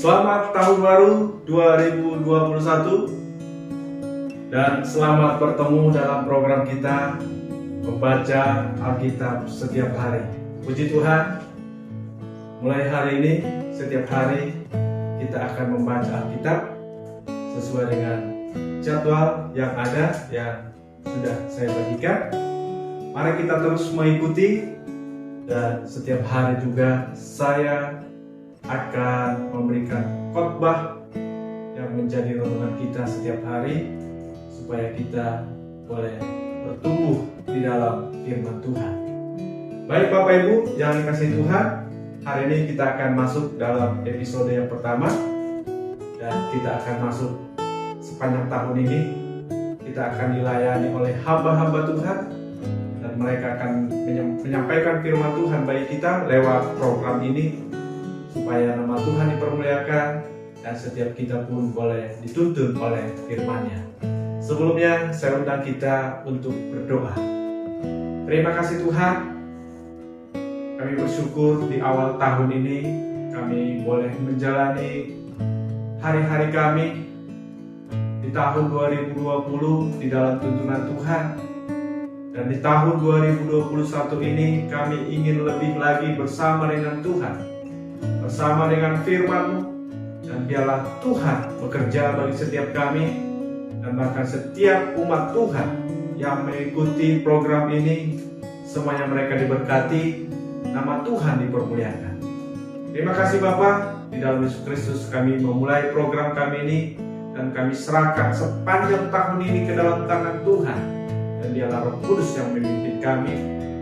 Selamat Tahun Baru 2021 dan selamat bertemu dalam program kita membaca Alkitab setiap hari. Puji Tuhan, mulai hari ini setiap hari kita akan membaca Alkitab sesuai dengan jadwal yang ada yang sudah saya bagikan. Mari kita terus mengikuti, dan setiap hari juga saya akan memberikan khotbah yang menjadi renungan kita setiap hari supaya kita boleh bertumbuh di dalam firman Tuhan. Baik Bapak Ibu yang dikasihi Tuhan, hari ini kita akan masuk dalam episode yang pertama, dan kita akan masuk sepanjang tahun ini. Kita akan dilayani oleh hamba-hamba Tuhan, dan mereka akan menyampaikan firman Tuhan bagi kita lewat program ini, supaya nama Tuhan dipermuliakan dan setiap kita pun boleh dituntun oleh firman-Nya. Sebelumnya saya undang kita untuk berdoa. Terima kasih Tuhan, kami bersyukur di awal tahun ini kami boleh menjalani hari-hari kami di tahun 2020 di dalam tuntunan Tuhan. Dan di tahun 2021 ini kami ingin lebih lagi bersama dengan Tuhan, bersama dengan firman-Mu, dan biarlah Tuhan bekerja bagi setiap kami, dan bahkan setiap umat Tuhan yang mengikuti program ini, semuanya mereka diberkati, nama Tuhan dipermuliakan. Terima kasih Bapa, di dalam Yesus Kristus kami memulai program kami ini, dan kami serahkan sepanjang tahun ini ke dalam tangan Tuhan. Dan dialah Roh Kudus yang memimpin kami,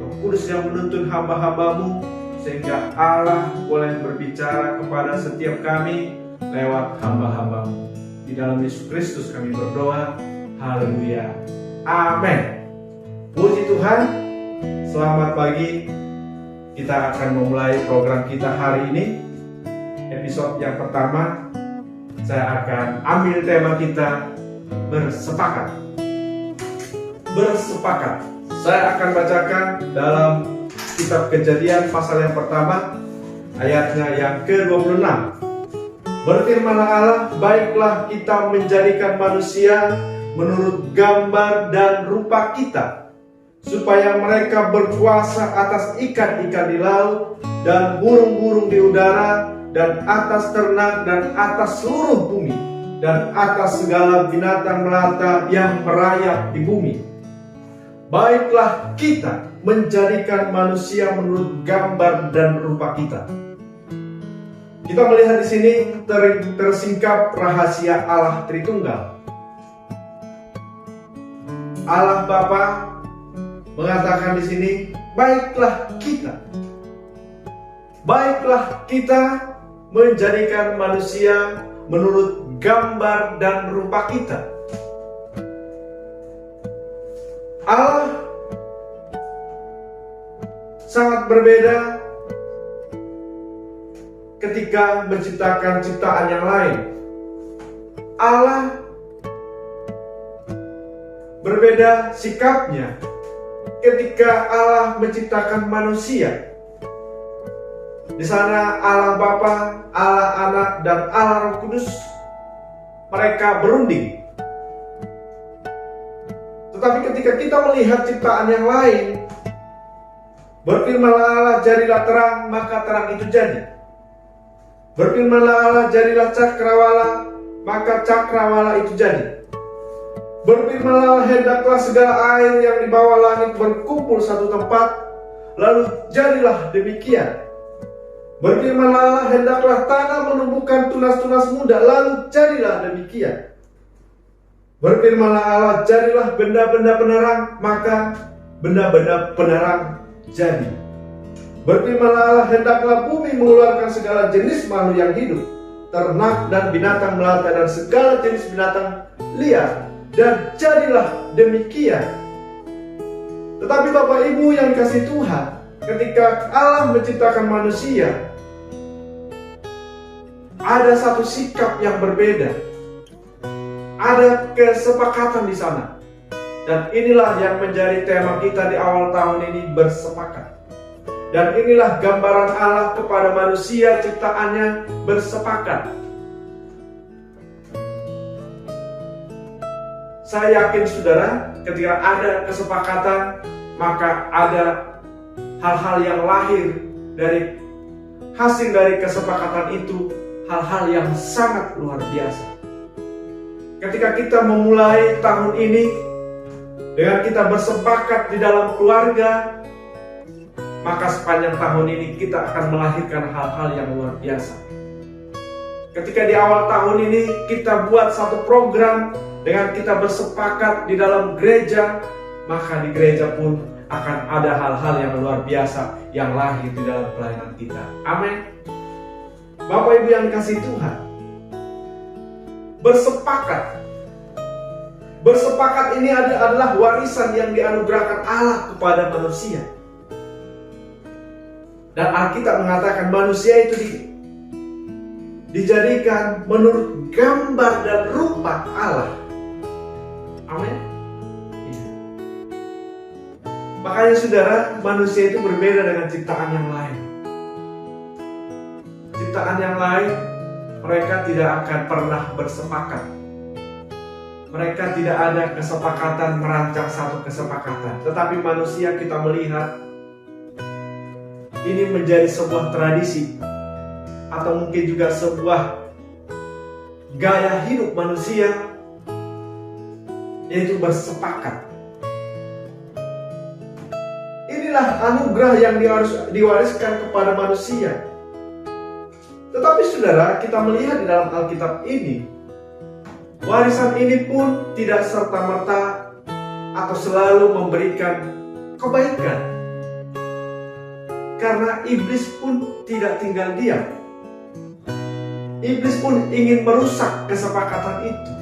Roh Kudus yang menuntun hamba-hamba-Mu, sehingga Allah boleh berbicara kepada setiap kami lewat hamba-hamba-Mu. Di dalam Yesus Kristus kami berdoa, haleluya, amin. Puji Tuhan, selamat pagi. Kita akan memulai program kita hari ini. Episode yang pertama, saya akan ambil tema kita, bersepakat. Bersepakat. Saya akan bacakan dalam kitab Kejadian pasal yang pertama, ayatnya yang ke-26. Berfirmanlah Allah, baiklah kita menjadikan manusia menurut gambar dan rupa kita, supaya mereka berkuasa atas ikan-ikan di laut dan burung-burung di udara, dan atas ternak dan atas seluruh bumi, dan atas segala binatang melata yang merayap di bumi. Baiklah kita menjadikan manusia menurut gambar dan rupa kita. Kita melihat di sini tersingkap rahasia Allah Tritunggal. Allah Bapa mengatakan di sini, baiklah kita. Baiklah kita menjadikan manusia menurut gambar dan rupa kita. Allah sangat berbeda ketika menciptakan ciptaan yang lain. Allah berbeda sikapnya ketika Allah menciptakan manusia. Di sana Allah Bapa, Allah Anak, dan Allah Roh Kudus, mereka berunding. Tetapi ketika kita melihat ciptaan yang lain, berfirmanlah Allah, jadilah terang, maka terang itu jadi. Berfirmanlah Allah, jadilah cakrawala, maka cakrawala itu jadi. Berfirmanlah Allah, hendaklah segala air yang di bawah langit berkumpul satu tempat, lalu jadilah demikian. Berfirmanlah Allah, hendaklah tanah menumbuhkan tunas-tunas muda, lalu jadilah demikian. Berfirmanlah Allah, jadilah benda-benda penerang, maka benda-benda penerang jadi. Berfirmanlah Allah, hendaklah bumi mengeluarkan segala jenis makhluk yang hidup, ternak dan binatang melata dan segala jenis binatang liar, dan jadilah demikian. Tetapi Bapak Ibu yang dikasihi Tuhan, ketika Allah menciptakan manusia, ada satu sikap yang berbeda. Ada kesepakatan di sana. Dan inilah yang menjadi tema kita di awal tahun ini, bersepakat. Dan inilah gambaran Allah kepada manusia ciptaannya, bersepakat. Saya yakin saudara, ketika ada kesepakatan, maka ada hal-hal yang lahir dari hasil dari kesepakatan itu, hal-hal yang sangat luar biasa. Ketika kita memulai tahun ini dengan kita bersepakat di dalam keluarga, maka sepanjang tahun ini kita akan melahirkan hal-hal yang luar biasa. Ketika di awal tahun ini kita buat satu program dengan kita bersepakat di dalam gereja, maka di gereja pun akan ada hal-hal yang luar biasa yang lahir di dalam pelayanan kita. Amin. Bapak Ibu yang dikasihi Tuhan, bersepakat ini adalah warisan yang dianugerahkan Allah kepada manusia. Dan Alkitab mengatakan manusia itu dijadikan menurut gambar dan rupa Allah. Amin. Ya. Makanya saudara, manusia itu berbeda dengan ciptaan yang lain. Ciptaan yang lain, mereka tidak akan pernah bersepakat. Mereka tidak ada kesepakatan merancang satu kesepakatan. Tetapi manusia, kita melihat ini menjadi sebuah tradisi, atau mungkin juga sebuah gaya hidup manusia, yaitu bersepakat. Inilah anugerah yang diwariskan kepada manusia. Tetapi saudara, kita melihat di dalam Alkitab ini, warisan ini pun tidak serta-merta atau selalu memberikan kebaikan. Karena iblis pun tidak tinggal diam. Iblis pun ingin merusak kesepakatan itu.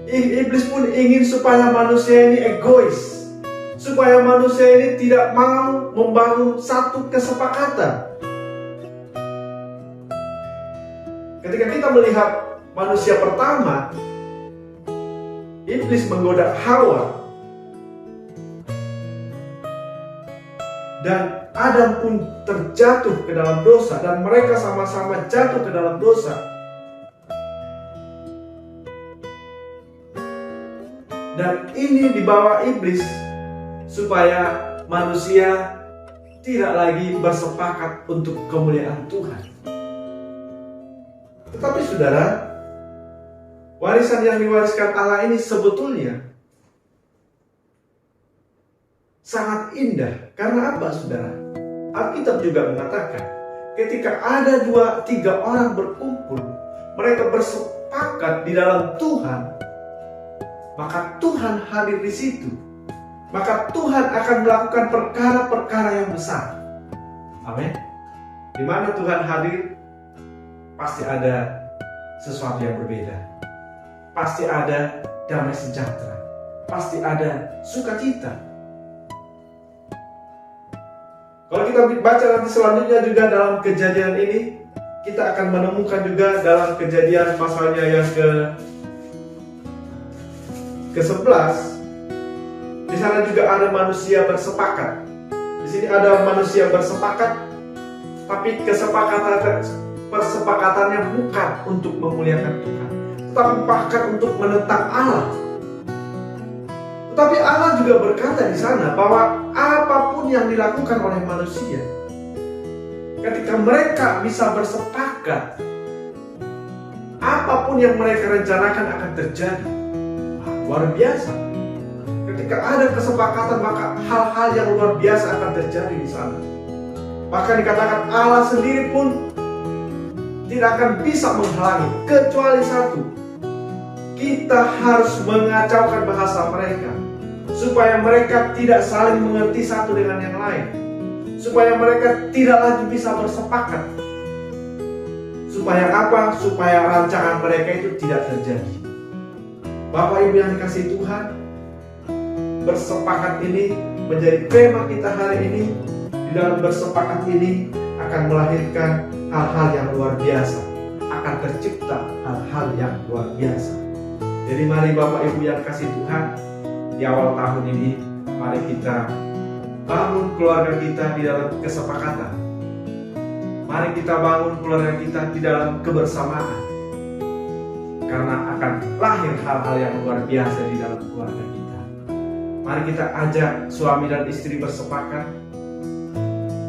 Iblis pun ingin supaya manusia ini egois, supaya manusia ini tidak mau membangun satu kesepakatan. Ketika kita melihat manusia pertama, iblis menggoda Hawa, dan Adam pun terjatuh ke dalam dosa, dan mereka sama-sama jatuh ke dalam dosa. Dan ini dibawa iblis supaya manusia tidak lagi bersepakat untuk kemuliaan Tuhan. Tetapi saudara, warisan yang diwariskan Allah ini sebetulnya sangat indah. Karena apa saudara? Alkitab juga mengatakan, ketika ada 2-3 orang berkumpul, mereka bersepakat di dalam Tuhan, maka Tuhan hadir di situ. Maka Tuhan akan melakukan perkara-perkara yang besar. Amin. Di mana Tuhan hadir, pasti ada sesuatu yang berbeda. Pasti ada damai sejahtera. Pasti ada sukacita. Kalau kita baca nanti selanjutnya juga dalam Kejadian ini, kita akan menemukan juga dalam Kejadian pasalnya yang ke-11, di sana juga ada manusia bersepakat. Di sini ada manusia bersepakat, tapi persepakatannya bukan untuk memuliakan Tuhan, tetapi bahkan untuk menentang Allah. Tetapi Allah juga berkata di sana bahwa apapun yang dilakukan oleh manusia, ketika mereka bisa bersepakat, apapun yang mereka rencanakan akan terjadi. Luar biasa. Ketika ada kesepakatan, maka hal-hal yang luar biasa akan terjadi di sana. Bahkan dikatakan Allah sendiri pun tidak akan bisa menghalangi, kecuali satu: kita harus mengacaukan bahasa mereka, supaya mereka tidak saling mengerti satu dengan yang lain, supaya mereka tidak lagi bisa bersepakat. Supaya apa? Supaya rancangan mereka itu tidak terjadi. Bapak Ibu yang dikasihi Tuhan, bersepakat ini menjadi tema kita hari ini. Di dalam bersepakat ini akan melahirkan hal-hal yang luar biasa, akan tercipta hal-hal yang luar biasa. Jadi mari Bapak Ibu yang kasih Tuhan, di awal tahun ini, mari kita bangun keluarga kita di dalam kesepakatan. Mari kita bangun keluarga kita di dalam kebersamaan. karena akan lahir hal-hal yang luar biasa di dalam keluarga kita. Mari kita ajak suami dan istri bersepakat.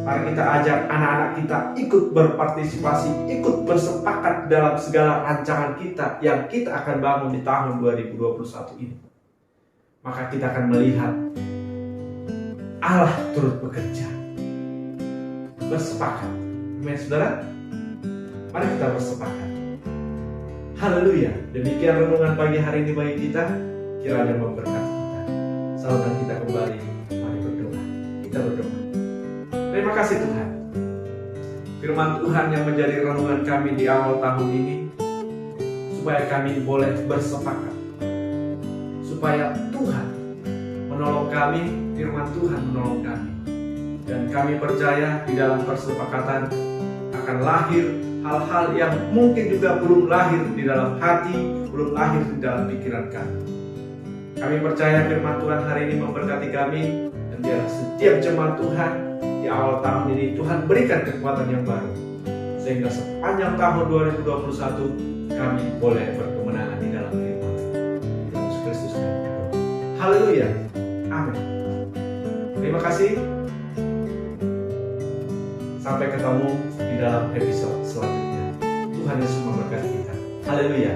Mari kita ajak anak-anak kita ikut berpartisipasi, ikut bersepakat dalam segala rancangan kita yang kita akan bangun di tahun 2021 ini. Maka kita akan melihat Allah turut bekerja. Bersepakat. Amin, saudara? Mari kita bersepakat. Haleluya. Demikian renungan pagi hari ini bagi kita. Kiranya memberkati kita. Salam kita kembali. Mari berdoa. Kita berdoa. Terima kasih Tuhan. Firman Tuhan yang menjadi renungan kami di awal tahun ini, supaya kami boleh bersepakat, supaya Tuhan menolong kami, firman Tuhan menolong kami, dan kami percaya di dalam persepakatan akan lahir hal-hal yang mungkin juga belum lahir di dalam hati, belum lahir di dalam pikiran kami. Kami percaya firman Tuhan hari ini memberkati kami, dan biarlah setiap jemaat Tuhan di awal tahun ini Tuhan berikan kekuatan yang baru, sehingga sepanjang tahun 2021 kami boleh berkemenangan di dalam firman Yesus Kristus. Haleluya. Amin. Terima kasih. Sampai ketemu di dalam episode selanjutnya. Tuhan Yesus memberkati kita. Haleluya.